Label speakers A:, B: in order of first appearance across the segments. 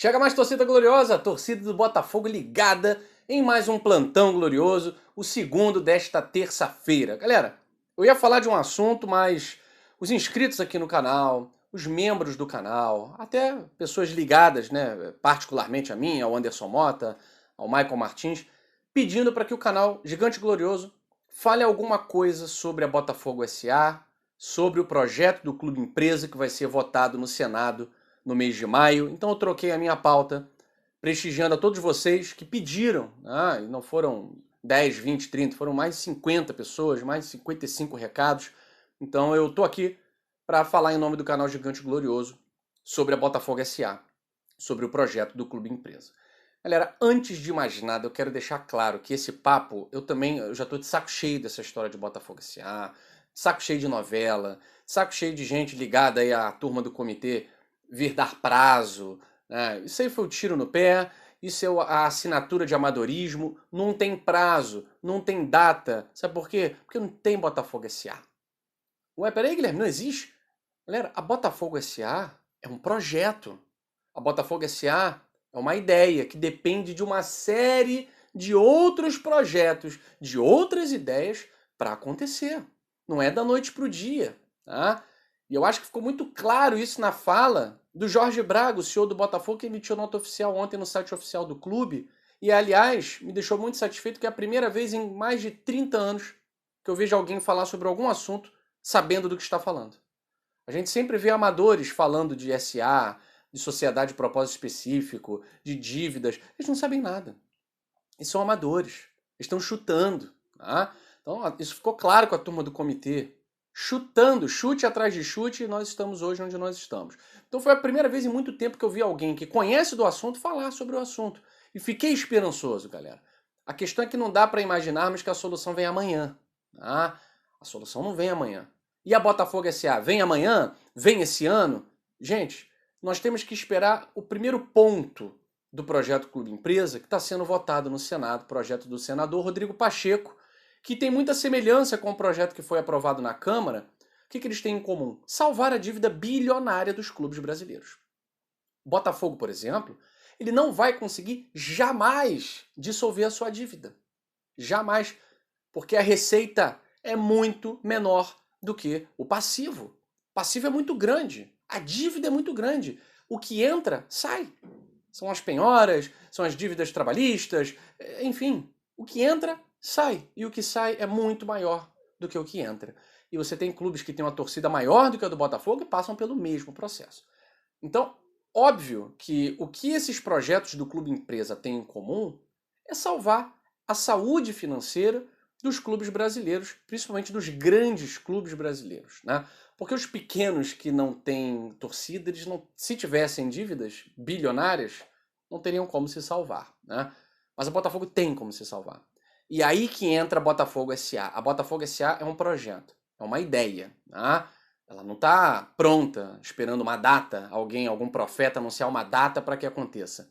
A: Chega mais torcida gloriosa, a torcida do Botafogo ligada em mais um plantão glorioso, o segundo desta terça-feira. Galera, eu ia falar de um assunto, mas os inscritos aqui no canal, os membros do canal, até pessoas ligadas, né, particularmente a mim, ao Anderson Mota, ao Michael Martins, pedindo para que o canal Gigante Glorioso fale alguma coisa sobre a Botafogo SA, sobre o projeto do Clube Empresa que vai ser votado no Senado no mês de maio. Então eu troquei a minha pauta, prestigiando a todos vocês que pediram, e não foram 10, 20, 30, foram mais de 50 pessoas, mais de 55 recados. Então eu tô aqui para falar em nome do canal Gigante Glorioso sobre a Botafogo SA, sobre o projeto do Clube Empresa. Galera, antes de mais nada, eu quero deixar claro que esse papo, eu já tô de saco cheio dessa história de Botafogo SA, de saco cheio de novela, de saco cheio de gente ligada aí à turma do comitê vir dar prazo, né? Isso aí foi um tiro no pé, isso é a assinatura de amadorismo, não tem prazo, não tem data. Sabe por quê? Porque não tem Botafogo SA. Ué, peraí, Guilherme, não existe? Galera, a Botafogo SA é um projeto. A Botafogo SA é uma ideia que depende de uma série de outros projetos, de outras ideias para acontecer. Não é da noite para o dia, tá? E eu acho que ficou muito claro isso na fala do Jorge Braga, o CEO do Botafogo, que emitiu nota oficial ontem no site oficial do clube. E, aliás, me deixou muito satisfeito que é a primeira vez em mais de 30 anos que eu vejo alguém falar sobre algum assunto sabendo do que está falando. A gente sempre vê amadores falando de SA, de sociedade de propósito específico, de dívidas. Eles não sabem nada. Eles são amadores. Eles estão chutando. Tá? Então, isso ficou claro com a turma do comitê. Chutando, chute atrás de chute, e nós estamos hoje onde nós estamos. Então foi a primeira vez em muito tempo que eu vi alguém que conhece do assunto falar sobre o assunto. E fiquei esperançoso, galera. A questão é que não dá para imaginarmos que a solução vem amanhã. Tá? A solução não vem amanhã. E a Botafogo SA vem amanhã? Vem esse ano? Gente, nós temos que esperar o primeiro ponto do projeto Clube Empresa, que está sendo votado no Senado, projeto do senador Rodrigo Pacheco, que tem muita semelhança com o projeto que foi aprovado na Câmara. O que eles têm em comum? Salvar a dívida bilionária dos clubes brasileiros. O Botafogo, por exemplo, ele não vai conseguir jamais dissolver a sua dívida. Jamais. Porque a receita é muito menor do que o passivo. O passivo é muito grande. A dívida é muito grande. O que entra, sai. São as penhoras, são as dívidas trabalhistas, enfim. O que entra, sai. E o que sai é muito maior do que o que entra. E você tem clubes que têm uma torcida maior do que a do Botafogo e passam pelo mesmo processo. Então, óbvio que o que esses projetos do Clube Empresa têm em comum é salvar a saúde financeira dos clubes brasileiros, principalmente dos grandes clubes brasileiros, né? Porque os pequenos que não têm torcida, eles não, se tivessem dívidas bilionárias, não teriam como se salvar, né? Mas a Botafogo tem como se salvar. E aí que entra a Botafogo SA. A Botafogo SA é um projeto, é uma ideia, né? Ela não está pronta, esperando uma data, algum profeta anunciar uma data para que aconteça.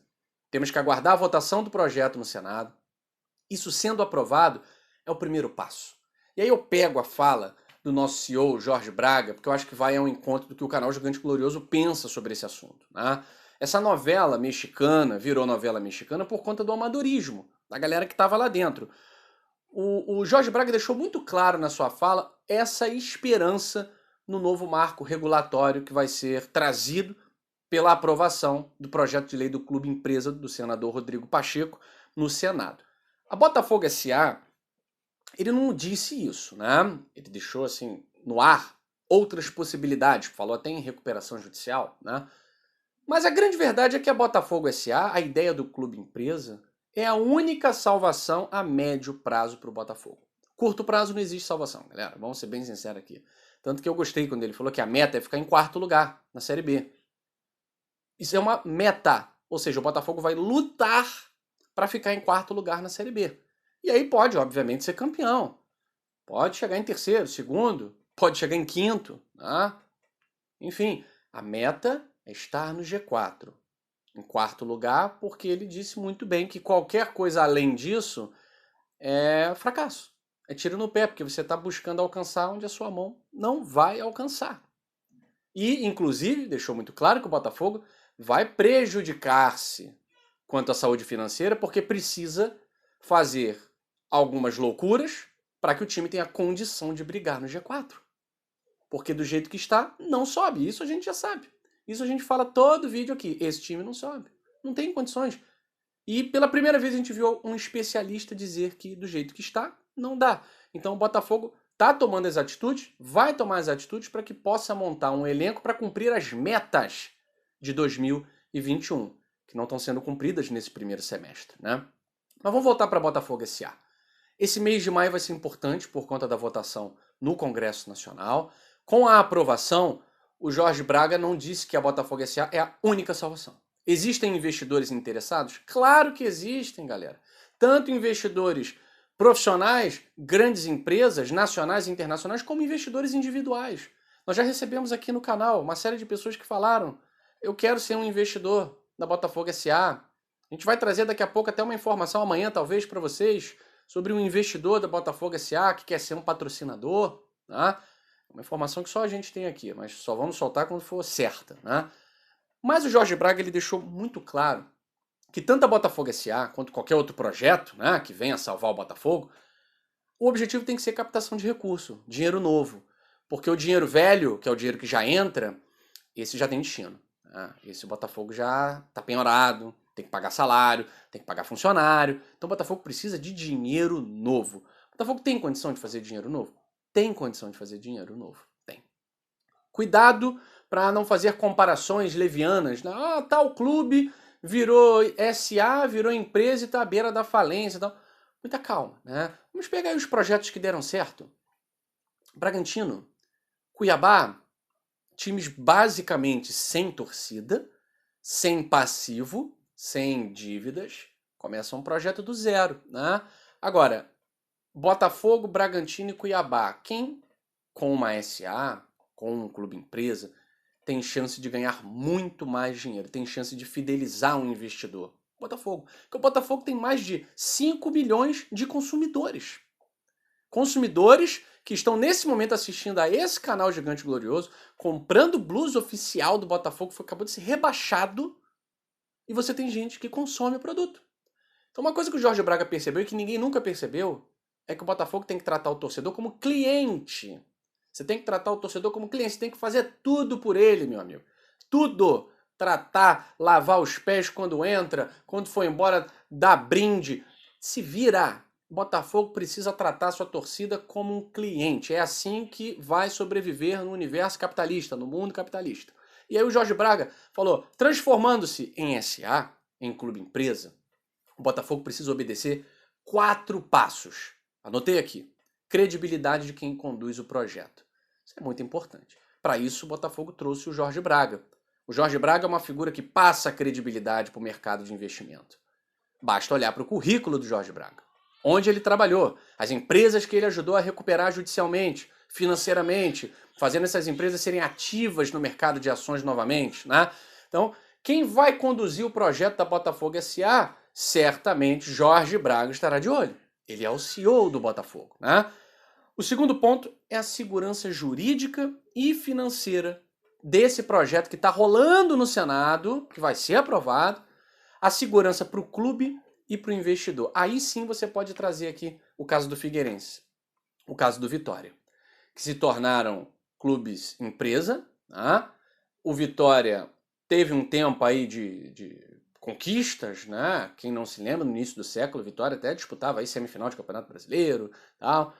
A: Temos que aguardar a votação do projeto no Senado. Isso sendo aprovado, é o primeiro passo. E aí eu pego a fala do nosso CEO, Jorge Braga, porque eu acho que vai ao encontro do que o canal Gigante Glorioso pensa sobre esse assunto. Né? Essa novela mexicana virou novela mexicana por conta do amadorismo, da galera que estava lá dentro. O Jorge Braga deixou muito claro na sua fala essa esperança no novo marco regulatório que vai ser trazido pela aprovação do projeto de lei do Clube Empresa do senador Rodrigo Pacheco no Senado. A Botafogo SA, ele não disse isso, né? Ele deixou assim no ar outras possibilidades, falou até em recuperação judicial, né? Mas a grande verdade é que a Botafogo SA, a ideia do Clube Empresa, é a única salvação a médio prazo para o Botafogo. Curto prazo não existe salvação, galera. Vamos ser bem sinceros aqui. Tanto que eu gostei quando ele falou que a meta é ficar em quarto lugar na Série B. Isso é uma meta, ou seja, o Botafogo vai lutar para ficar em quarto lugar na Série B. E aí pode, obviamente, ser campeão. Pode chegar em terceiro, segundo, pode chegar em quinto. Tá? Enfim, a meta é estar no G4. Em quarto lugar, porque ele disse muito bem que qualquer coisa além disso é fracasso. É tiro no pé, porque você está buscando alcançar onde a sua mão não vai alcançar. E, inclusive, deixou muito claro que o Botafogo vai prejudicar-se quanto à saúde financeira, porque precisa fazer algumas loucuras para que o time tenha condição de brigar no G4. Porque do jeito que está, não sobe. Isso a gente já sabe. Isso a gente fala todo vídeo aqui. Esse time não sobe. Não tem condições. E pela primeira vez a gente viu um especialista dizer que do jeito que está, não dá. Então o Botafogo está tomando as atitudes, vai tomar as atitudes para que possa montar um elenco para cumprir as metas de 2021, que não estão sendo cumpridas nesse primeiro semestre, né? Mas vamos voltar para Botafogo SA. Esse mês de maio vai ser importante por conta da votação no Congresso Nacional. Com a aprovação, o Jorge Braga não disse que a Botafogo SA é a única salvação. Existem investidores interessados? Claro que existem, galera. Tanto investidores profissionais, grandes empresas, nacionais e internacionais, como investidores individuais. Nós já recebemos aqui no canal uma série de pessoas que falaram: eu quero ser um investidor da Botafogo SA. A gente vai trazer daqui a pouco até uma informação amanhã, talvez, para vocês, sobre um investidor da Botafogo SA que quer ser um patrocinador, tá? Uma informação que só a gente tem aqui, mas só vamos soltar quando for certa, né? Mas o Jorge Braga ele deixou muito claro que tanto a Botafogo SA quanto qualquer outro projeto, né, que venha salvar o Botafogo, o objetivo tem que ser captação de recurso, dinheiro novo. Porque o dinheiro velho, que é o dinheiro que já entra, esse já tem destino. Né? Esse o Botafogo já está penhorado, tem que pagar salário, tem que pagar funcionário. Então o Botafogo precisa de dinheiro novo. O Botafogo tem condição de fazer dinheiro novo? Tem condição de fazer dinheiro novo? Tem. Cuidado para não fazer comparações levianas. Né? Ah, tal clube virou SA, virou empresa e está à beira da falência. Então, muita calma. Né? Vamos pegar aí os projetos que deram certo. Bragantino, Cuiabá, times basicamente sem torcida, sem passivo, sem dívidas, começam um projeto do zero. Né? Agora, Botafogo, Bragantino e Cuiabá, quem com uma SA, com um clube empresa, tem chance de ganhar muito mais dinheiro, tem chance de fidelizar um investidor? Botafogo. Porque o Botafogo tem mais de 5 milhões de consumidores. Consumidores que estão nesse momento assistindo a esse canal Gigante Glorioso, comprando blusa oficial do Botafogo, que acabou de ser rebaixado, e você tem gente que consome o produto. Então uma coisa que o Jorge Braga percebeu e que ninguém nunca percebeu é que o Botafogo tem que tratar o torcedor como cliente. Você tem que tratar o torcedor como cliente, você tem que fazer tudo por ele, meu amigo. Tudo. Tratar, lavar os pés quando entra, quando for embora, dar brinde. Se vira. O Botafogo precisa tratar a sua torcida como um cliente. É assim que vai sobreviver no universo capitalista, no mundo capitalista. E aí o Jorge Braga falou, transformando-se em SA, em clube empresa, o Botafogo precisa obedecer 4 passos. Anotei aqui. Credibilidade de quem conduz o projeto. Isso é muito importante. Para isso, o Botafogo trouxe o Jorge Braga. O Jorge Braga é uma figura que passa credibilidade para o mercado de investimento. Basta olhar para o currículo do Jorge Braga. Onde ele trabalhou, as empresas que ele ajudou a recuperar judicialmente, financeiramente, fazendo essas empresas serem ativas no mercado de ações novamente. Né? Então, quem vai conduzir o projeto da Botafogo SA, certamente Jorge Braga estará de olho. Ele é o CEO do Botafogo. Né? O segundo ponto é a segurança jurídica e financeira desse projeto que está rolando no Senado, que vai ser aprovado, a segurança para o clube e para o investidor. Aí sim você pode trazer aqui o caso do Figueirense, o caso do Vitória, que se tornaram clubes empresa. Né? O Vitória teve um tempo aí de conquistas, né? Quem não se lembra, no início do século, o Vitória até disputava aí semifinal de Campeonato Brasileiro, tal.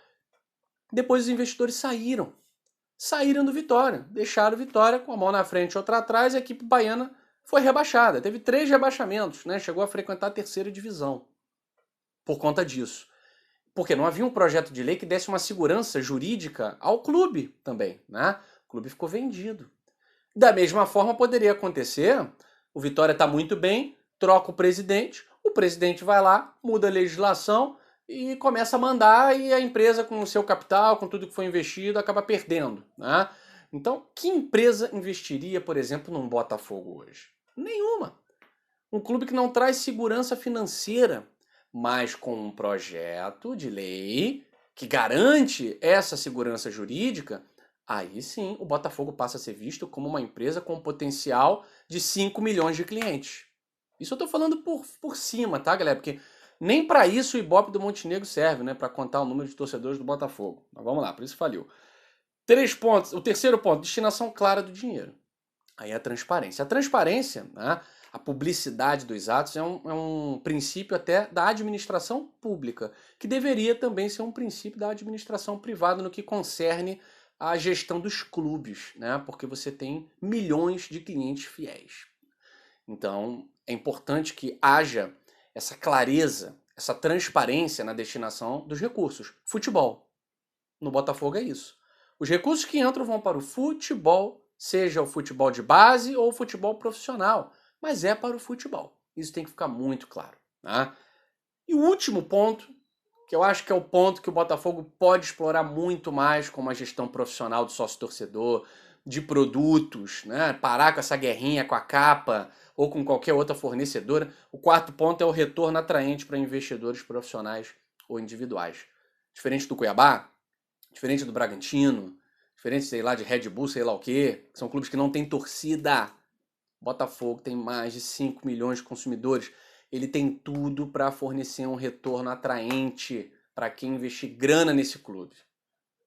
A: Depois os investidores saíram do Vitória, deixaram o Vitória com a mão na frente e outra atrás, e a equipe baiana foi rebaixada. Teve 3 rebaixamentos, né? Chegou a frequentar a 3ª divisão por conta disso. Porque não havia um projeto de lei que desse uma segurança jurídica ao clube também, né? O clube ficou vendido. Da mesma forma poderia acontecer, o Vitória está muito bem, troca o presidente vai lá, muda a legislação e começa a mandar, e a empresa com o seu capital, com tudo que foi investido, acaba perdendo. Né? Então, que empresa investiria, por exemplo, num Botafogo hoje? Nenhuma. Um clube que não traz segurança financeira, mas com um projeto de lei que garante essa segurança jurídica, Aí sim o Botafogo passa a ser visto como uma empresa com potencial de 5 milhões de clientes. Isso eu tô falando por cima, tá, galera? Porque nem para isso o Ibope do Montenegro serve, né? Para contar o número de torcedores do Botafogo. Mas vamos lá, por isso faliu. 3 pontos. O terceiro ponto, destinação clara do dinheiro. Aí a transparência. A transparência, né, a publicidade dos atos é um princípio até da administração pública, que deveria também ser um princípio da administração privada no que concerne à gestão dos clubes, né? Porque você tem milhões de clientes fiéis. Então, é importante que haja essa clareza, essa transparência na destinação dos recursos. Futebol. No Botafogo é isso. Os recursos que entram vão para o futebol, seja o futebol de base ou o futebol profissional, mas é para o futebol. Isso tem que ficar muito claro, né? E o último ponto, que eu acho que é o ponto que o Botafogo pode explorar muito mais com uma gestão profissional do sócio-torcedor, de produtos, né? Parar com essa guerrinha com a capa ou com qualquer outra fornecedora. O quarto ponto é o retorno atraente para investidores profissionais ou individuais. Diferente do Cuiabá, diferente do Bragantino, diferente, sei lá, de Red Bull, sei lá o quê, são clubes que não têm torcida. Botafogo tem mais de 5 milhões de consumidores. Ele tem tudo para fornecer um retorno atraente para quem investir grana nesse clube.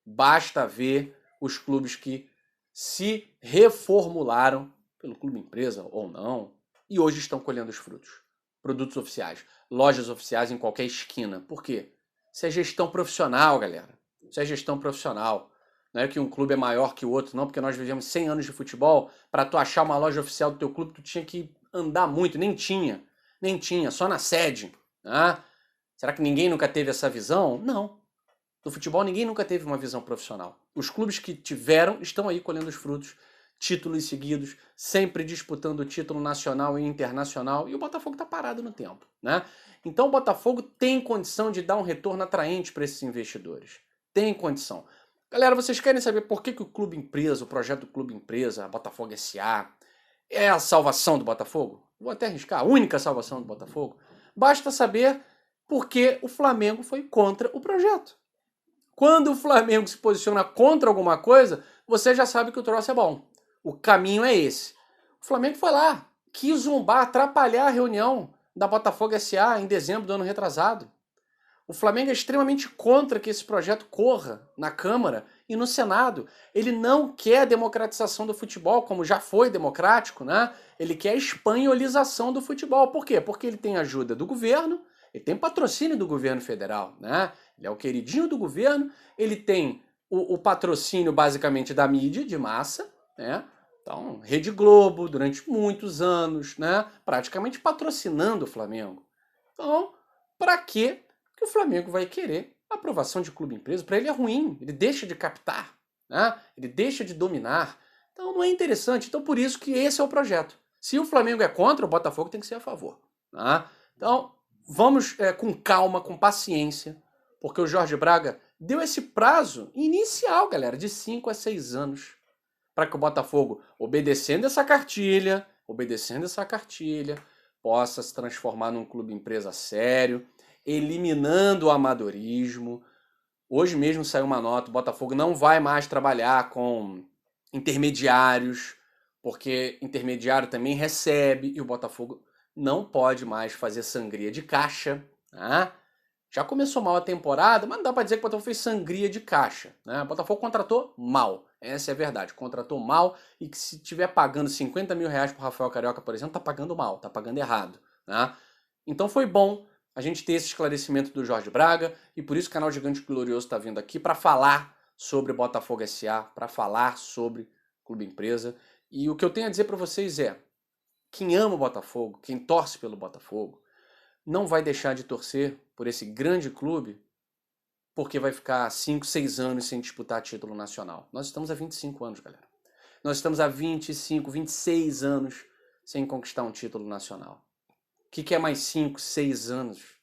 A: Basta ver os clubes que se reformularam pelo clube empresa ou não e hoje estão colhendo os frutos. Produtos oficiais, lojas oficiais em qualquer esquina. Por quê? Isso é gestão profissional, galera. Isso é gestão profissional. Não é que um clube é maior que o outro, não, porque nós vivemos 100 anos de futebol. Para tu achar uma loja oficial do teu clube, tu tinha que andar muito. Nem tinha, só na sede. Ah, será que ninguém nunca teve essa visão? Não. No futebol ninguém nunca teve uma visão profissional. Os clubes que tiveram estão aí colhendo os frutos, títulos seguidos, sempre disputando o título nacional e internacional, e o Botafogo está parado no tempo, né? Então o Botafogo tem condição de dar um retorno atraente para esses investidores. Tem condição. Galera, vocês querem saber por que o Clube Empresa, o projeto do Clube Empresa, a Botafogo SA, é a salvação do Botafogo? Vou até arriscar, a única salvação do Botafogo. Basta saber por que o Flamengo foi contra o projeto. Quando o Flamengo se posiciona contra alguma coisa, você já sabe que o troço é bom. O caminho é esse. O Flamengo foi lá, quis zombar, atrapalhar a reunião da Botafogo SA em dezembro do ano retrasado. O Flamengo é extremamente contra que esse projeto corra na Câmara e no Senado. Ele não quer a democratização do futebol, como já foi democrático, né? Ele quer a espanholização do futebol. Por quê? Porque ele tem ajuda do governo, ele tem patrocínio do governo federal, né? Ele é o queridinho do governo, ele tem o patrocínio basicamente da mídia de massa, né? Então, Rede Globo, durante muitos anos, né? Praticamente patrocinando o Flamengo. Então, para quê que o Flamengo vai querer a aprovação de clube empresa? Para ele é ruim, ele deixa de captar, né? Ele deixa de dominar. Então, não é interessante. Então, por isso que esse é o projeto. Se o Flamengo é contra, o Botafogo tem que ser a favor. Tá? Então, vamos com calma, com paciência, porque o Jorge Braga deu esse prazo inicial, galera, de 5 a 6 anos, para que o Botafogo, obedecendo essa cartilha, possa se transformar num clube empresa sério, eliminando o amadorismo. Hoje mesmo saiu uma nota, o Botafogo não vai mais trabalhar com intermediários, porque intermediário também recebe, e o Botafogo não pode mais fazer sangria de caixa, né? Já começou mal a temporada, mas não dá para dizer que o Botafogo fez sangria de caixa, né? O Botafogo contratou mal, essa é a verdade, contratou mal, e que se tiver pagando 50 mil reais pro Rafael Carioca, por exemplo, tá pagando mal, tá pagando errado, né? Então foi bom a gente ter esse esclarecimento do Jorge Braga, e por isso o canal Gigante Glorioso está vindo aqui para falar sobre Botafogo SA, para falar sobre Clube Empresa. E o que eu tenho a dizer para vocês é, quem ama o Botafogo, quem torce pelo Botafogo, não vai deixar de torcer por esse grande clube porque vai ficar 5, 6 anos sem disputar título nacional. Nós estamos há 25 anos, galera. Nós estamos há 25, 26 anos sem conquistar um título nacional. O que é mais 5, 6 anos?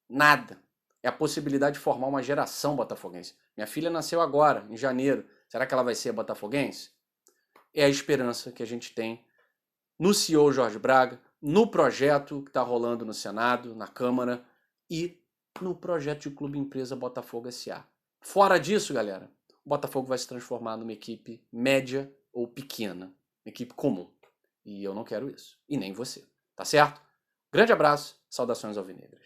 A: Nada. É a possibilidade de formar uma geração botafoguense. Minha filha nasceu agora, em janeiro. Será que ela vai ser botafoguense? É a esperança que a gente tem no CEO Jorge Braga, no projeto que está rolando no Senado, na Câmara e no projeto de Clube Empresa Botafogo SA. Fora disso, galera, o Botafogo vai se transformar numa equipe média ou pequena, uma equipe comum. E eu não quero isso. E nem você. Tá certo? Grande abraço, saudações alvinegras.